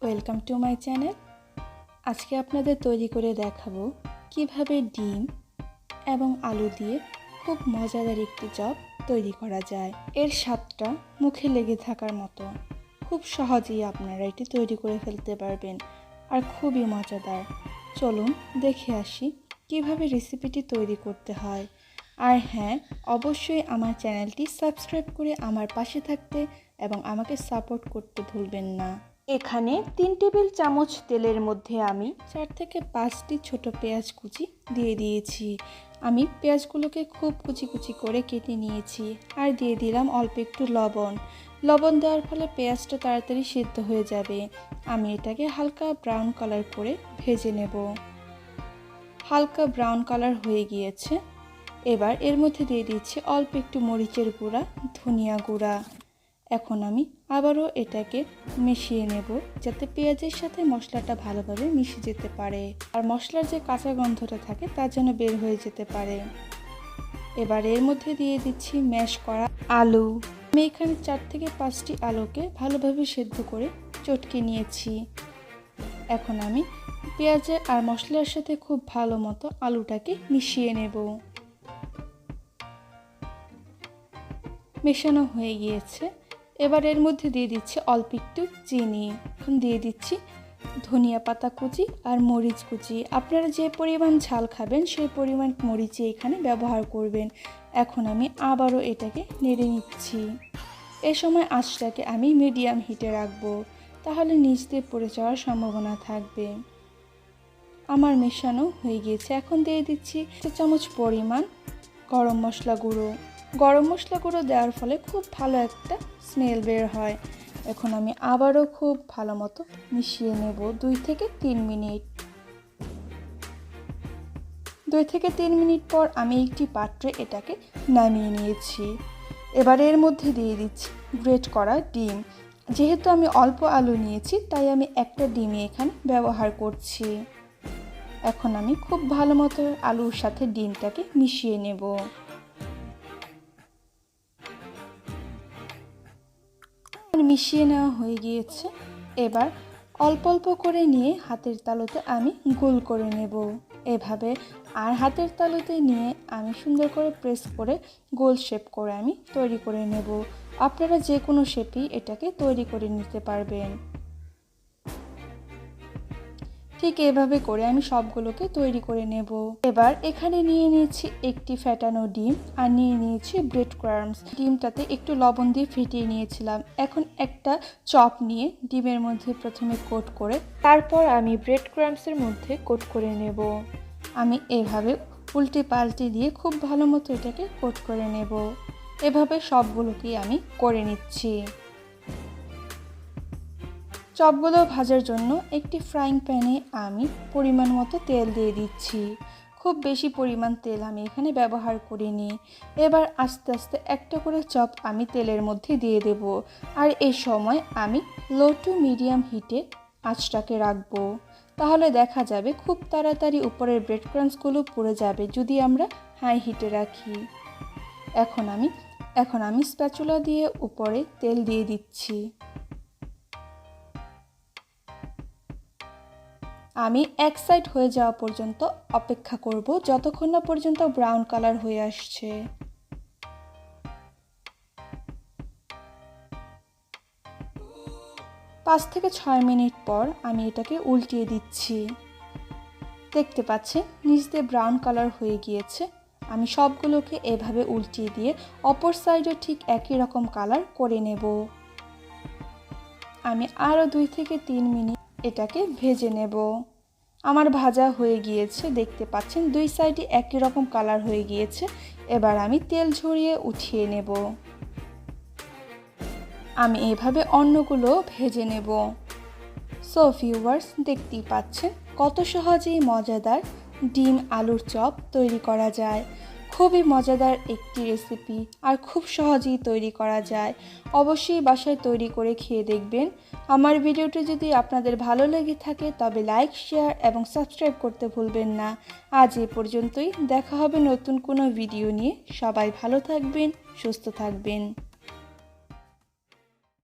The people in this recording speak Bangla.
Welcome to my channel. আজকে আপনাদের তৈরি করে দেখাবো কিভাবে ডিম এবং আলু দিয়ে খুব মজাদার একটি চপ তৈরি করা যায়। এর স্বাদটা মুখে লেগে থাকার মতো, খুব সহজেই আপনারা এটি তৈরি করে ফেলতে পারবেন আর খুবই মজাদার। চলুন দেখে আসি কিভাবে রেসিপিটি তৈরি করতে হয়। আর হ্যাঁ, অবশ্যই আমার চ্যানেলটি সাবস্ক্রাইব করে আমার পাশে থাকতে এবং আমাকে সাপোর্ট করতে ভুলবেন না। এখানে 3 টেবিল চামচ তেলের মধ্যে আমি 4 থেকে 5টি ছোট পেঁয়াজ কুচি দিয়ে দিয়েছি। আমি পেঁয়াজগুলোকে খুব কুচি কুচি করে কেটে নিয়েছি আর দিয়ে দিলাম অল্প একটু লবণ দেওয়ার ফলে পেঁয়াজটা তাড়াতাড়ি সিদ্ধ হয়ে যাবে। আমি এটাকে হালকা ব্রাউন কালার করে ভেজে নেব। হালকা ব্রাউন কালার হয়ে গিয়েছে। এবার এর মধ্যে দিয়ে দিচ্ছি অল্প একটু মরিচের গুঁড়া, ধনিয়া গুঁড়া। এখন আমি আবারও এটাকে মিশিয়ে নেব যাতে পেঁয়াজের সাথে মশলাটা ভালোভাবে মিশে যেতে পারে আর মশলার যে কাঁচা গন্ধটা থাকে তা যেন বের হয়ে যেতে পারে। এবার এর মধ্যে দিয়ে দিচ্ছি ম্যাশ করা আলু। আমি এখানে 4 থেকে 5টি আলুকে ভালোভাবে সেদ্ধ করে চটকে নিয়েছি। এখন আমি পেঁয়াজের আর মশলার সাথে খুব ভালো মতো আলুটাকে মিশিয়ে নেব। মেশানো হয়ে গিয়েছে। এবার এর মধ্যে দিয়ে দিচ্ছি অল্প একটু চিনি। এখন দিয়ে দিচ্ছি ধনিয়া পাতা কুচি আর মরিচ কুচি। আপনারা যে পরিমাণ ঝাল খাবেন সেই পরিমাণ মরিচই এখানে ব্যবহার করবেন। এখন আমি আবারও এটাকে নেড়ে নিচ্ছি। এ সময় আঁচটাকে আমি মিডিয়াম হিটে রাখবো, তাহলে নিচ দিয়ে পড়ে যাওয়ার সম্ভাবনা থাকবে। আমার মেশানো হয়ে গিয়েছে। এখন দিয়ে দিচ্ছি 1 চামচ পরিমাণ গরম মশলা গুঁড়ো। গরম মশলা গুঁড়ো দেওয়ার ফলে খুব ভালো একটা স্মেল বের হয়। এখন আমি আবারও খুব ভালো মতো মিশিয়ে নেব 2 থেকে 3 মিনিট। 2 থেকে 3 মিনিট পর আমি একটি পাত্রে এটাকে নামিয়ে নিয়েছি। এবার এর মধ্যে দিয়ে দিচ্ছি গ্রেট করা ডিম। যেহেতু আমি অল্প আলু নিয়েছি তাই আমি একটা ডিমই এখানে ব্যবহার করছি। এখন আমি খুব ভালো মতো আলুর সাথে ডিমটাকে মিশিয়ে নেব। মিশিয়ে নেওয়া হয়ে গিয়েছে। এবার অল্প অল্প করে নিয়ে হাতের তালুতে আমি গোল করে নেব এভাবে। আর হাতের তালুতে নিয়ে আমি সুন্দর করে প্রেস করে গোল শেপ করে আমি তৈরি করে নেব। আপনারা যে কোনো শেপেই এটাকে তৈরি করে নিতে পারবেন। ঠিক এভাবে করে আমি সবগুলোকে তৈরি করে নেব। এবার এখানে নিয়ে নিয়েছি একটি ফেটানো ডিম আর নিয়ে নিয়েছি ব্রেড ক্রাম্বস। ডিমটাতে একটু লবণ দিয়ে ফেটিয়ে নিয়েছিলাম। এখন একটা চপ নিয়ে ডিমের মধ্যে প্রথমে কোট করে তারপর আমি ব্রেড ক্রাম্বসের মধ্যে কোট করে নেব। আমি এভাবে উল্টে পাল্টে দিয়ে খুব ভালো মতো এটাকে কোট করে নেব। এভাবে সবগুলোকেই আমি করে নিচ্ছি। চপগুলো ভাজার জন্য একটি ফ্রাইং প্যানে আমি পরিমাণ মতো তেল দিয়ে দিচ্ছি। খুব বেশি পরিমাণ তেল আমি এখানে ব্যবহার করিনি। এবার আস্তে আস্তে একটা করে চপ আমি তেলের মধ্যে দিয়ে দেব। আর এই সময় আমি লো টু মিডিয়াম হিটে আঁচটাকে রাখবো। তাহলে দেখা যাবে খুব তাড়াতাড়ি উপরের ব্রেড ক্রাম্বসগুলো পুড়ে যাবে যদি আমরা হাই হিটে রাখি। এখন আমি স্প্যাচুলা দিয়ে উপরে তেল দিয়ে দিচ্ছি। আমি এক সাইড হয়ে যাওয়া পর্যন্ত অপেক্ষা করব, যতক্ষণ না পর্যন্ত ব্রাউন কালার হয়ে আসছে। 5 থেকে 6 মিনিট পর আমি এটাকে উল্টিয়ে দিচ্ছি। দেখতে পাচ্ছেন নিচ দিয়ে ব্রাউন কালার হয়ে গিয়েছে। আমি সবগুলোকে এভাবে উল্টিয়ে দিয়ে অপর সাইডও ঠিক একই রকম কালার করে নেব। আমি আরও 2 থেকে 3 মিনিট এটাকে ভেজে নেব। আমার ভাজা হয়ে গিয়েছে, দেখতে পাচ্ছেন 2 সাইডই একই রকম কালার হয়ে গিয়েছে। এবার আমি তেল ঝরিয়ে উঠিয়ে নেব। আমি এভাবে অন্যগুলো ভেজে নেব। সো ভিউয়ার্স, দেখতেই পাচ্ছেন কত সহজেই মজাদার ডিম আলুর চপ তৈরি করা যায়। খুবই মজাদার একটি রেসিপি আর খুব সহজেই তৈরি করা যায়। অবশ্যই বাসায় তৈরি করে খেয়ে দেখবেন। আমার ভিডিওটি যদি আপনাদের ভালো লেগে থাকে তবে লাইক, শেয়ার এবং সাবস্ক্রাইব করতে ভুলবেন না। আজ এ পর্যন্তই। দেখা হবে নতুন কোনো ভিডিও নিয়ে। সবাই ভালো থাকবেন, সুস্থ থাকবেন।